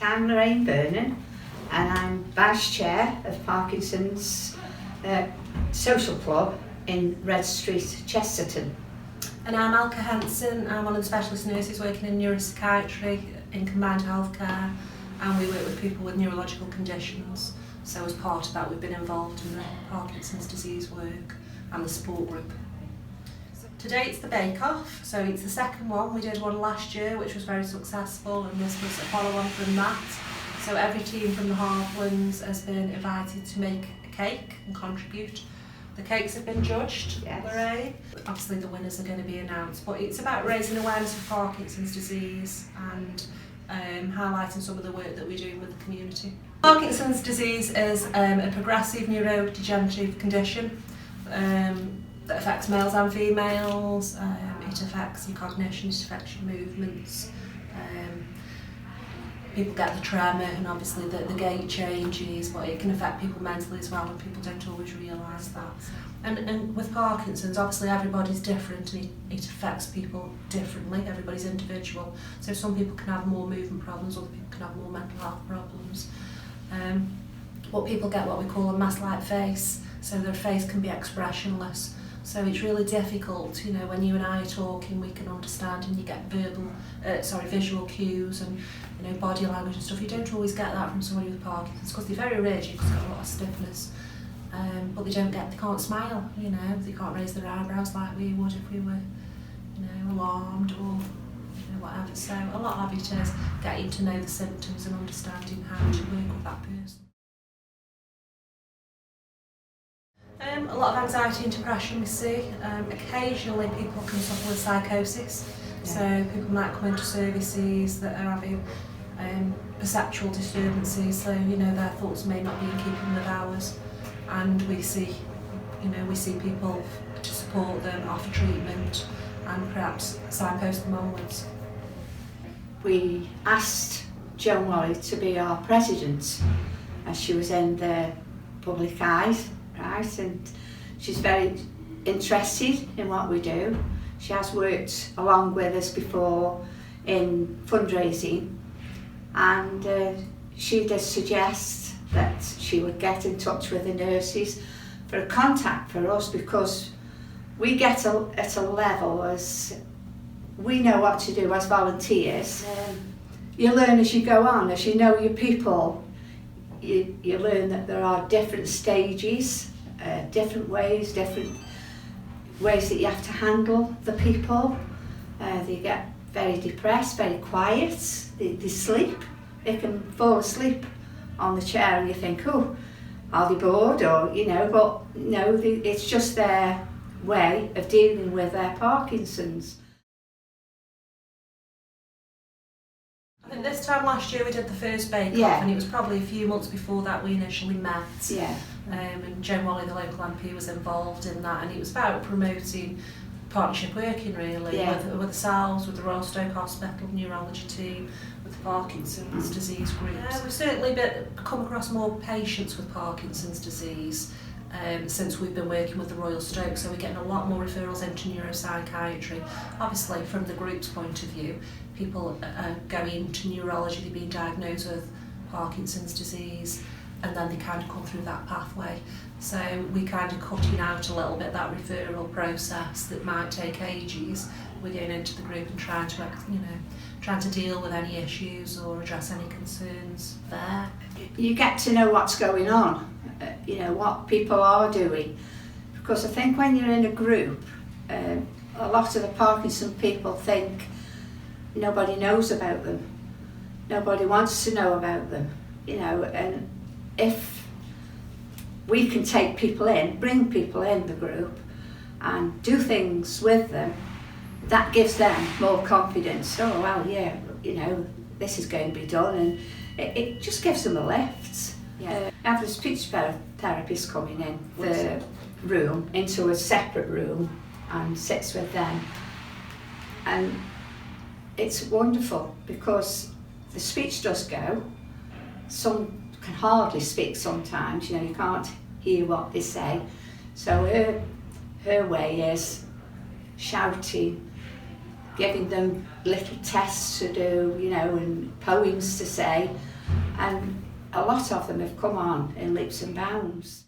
I'm Lorraine Vernon and I'm Vice Chair of Parkinson's Social Club in Red Street, Chesterton. And I'm Alka Henson. I'm one of the specialist nurses working in neuropsychiatry in combined healthcare, and we work with people with neurological conditions. So as part of that we've been involved in the Parkinson's disease work and the support group. Today it's the Bake Off, so it's the second one. We did one last year which was very successful, and this was a follow-on from that. So every team from the Heartlands has been invited to make a cake and contribute. The cakes have been judged, yes. Lorraine. Obviously the winners are going to be announced, but it's about raising awareness of Parkinson's disease and highlighting some of the work that we're doing with the community. Parkinson's disease is a progressive neurodegenerative condition that affects males and females. It affects your cognition, it affects your movements. People get the tremor and obviously the gait changes, but it can affect people mentally as well, and people don't always realise that. And with Parkinson's, obviously everybody's different and it affects people differently, everybody's individual. So some people can have more movement problems, other people can have more mental health problems. But people get what we call a mask-like face, so their face can be expressionless. So it's really difficult, you know, when you and I are talking, we can understand, and you get visual cues and, you know, body language and stuff. You don't always get that from somebody with Parkinson's because they're very rigid, because they've got a lot of stiffness. But they can't smile, you know, they can't raise their eyebrows like we would if we were, you know, alarmed or, you know, whatever. So a lot of it is getting to know the symptoms and understanding how to work with that person. A lot of anxiety and depression we see. Occasionally people can suffer with psychosis, so people might come into services that are having perceptual disturbances, so you know their thoughts may not be in keeping with ours, and we see people to support them, offer treatment and perhaps signpost them onwards. We asked Joan Wally to be our president as she was in the public eyes. Right, and she's very interested in what we do. She has worked along with us before in fundraising, and she did suggest that she would get in touch with the nurses for a contact for us, because we get at a level as we know what to do as volunteers. You learn as you go on, as you know your people. You learn that there are different stages, different ways that you have to handle the people. They get very depressed, very quiet, they sleep. They can fall asleep on the chair and you think, oh, are they bored, or, you know, but no, it's just their way of dealing with their Parkinson's. I think this time last year we did the first Bake Off, and it was probably a few months before that we initially met. And Joan Wally, the local MP, was involved in that, and it was about promoting partnership working really with ourselves, with the Royal Stoke Hospital neurology team, with the Parkinson's disease groups. We've certainly come across more patients with Parkinson's disease since we've been working with the Royal Stoke, so we're getting a lot more referrals into neuropsychiatry. Obviously from the group's point of view, people are going into neurology, they're being diagnosed with Parkinson's disease, and then they kind of come through that pathway. So we kind of cutting out a little bit that referral process that might take ages. We're going into the group and trying to deal with any issues or address any concerns there. You get to know what's going on, you know, what people are doing, because I think when you're in a group, a lot of the Parkinson people think nobody knows about them, nobody wants to know about them, you know, and if we can take people in, bring people in the group and do things with them, that gives them more confidence. Oh well, yeah, you know, this is going to be done, and it just gives them a lift. Yeah. I have the speech therapist coming in the room into a separate room and sits with them, and it's wonderful because the speech does go. Some can hardly speak sometimes, you know, you can't hear what they say. So her way is shouting, giving them little tests to do, you know, and poems to say, and a lot of them have come on in leaps and bounds.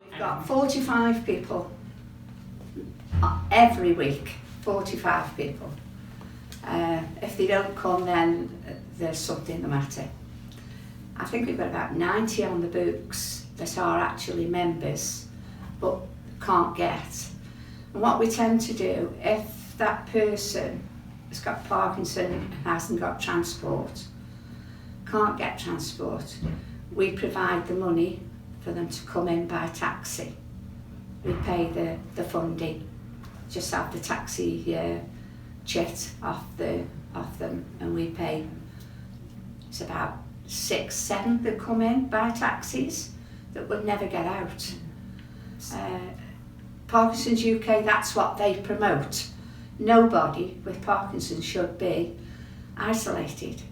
We've got 45 people every week, 45 people. If they don't come, then there's something the matter. I think we've got about 90 on the books that are actually members but can't get. And what we tend to do, if that person has got Parkinson and hasn't got transport, can't get transport, we provide the money for them to come in by taxi. We pay the funding, just have the taxi chit off them, and we pay. It's about 6, 7 that come in by taxis that would never get out. Parkinson's UK, that's what they promote. Nobody with Parkinson's should be isolated.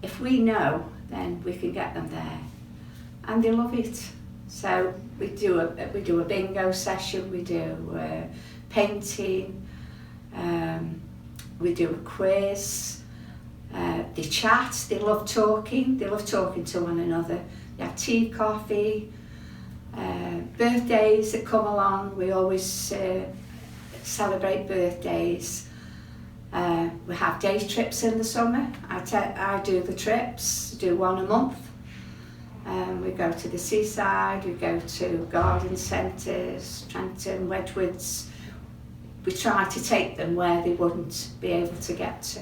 If we know, then we can get them there, and they love it. So we do a bingo session, we do painting, we do a quiz. They chat, they love talking to one another. They have tea, coffee, birthdays that come along. We always celebrate birthdays. We have day trips in the summer. I do the trips, do one a month. We go to the seaside, we go to garden centres, Trenton, Wedgwoods. We try to take them where they wouldn't be able to get to.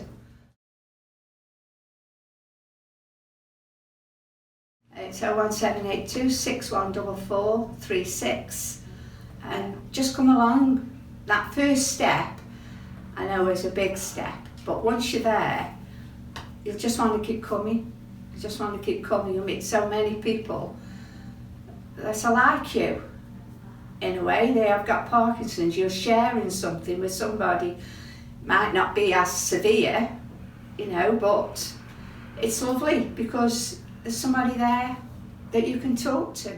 It's 01782 6144 36, and just come along. That first step, I know, is a big step, but once you're there, you'll just want to keep coming. You just want to keep coming. You'll meet so many people that are like you. In a way, they have got Parkinson's. You're sharing something with somebody. Might not be as severe, you know, but it's lovely because there's somebody there that you can talk to.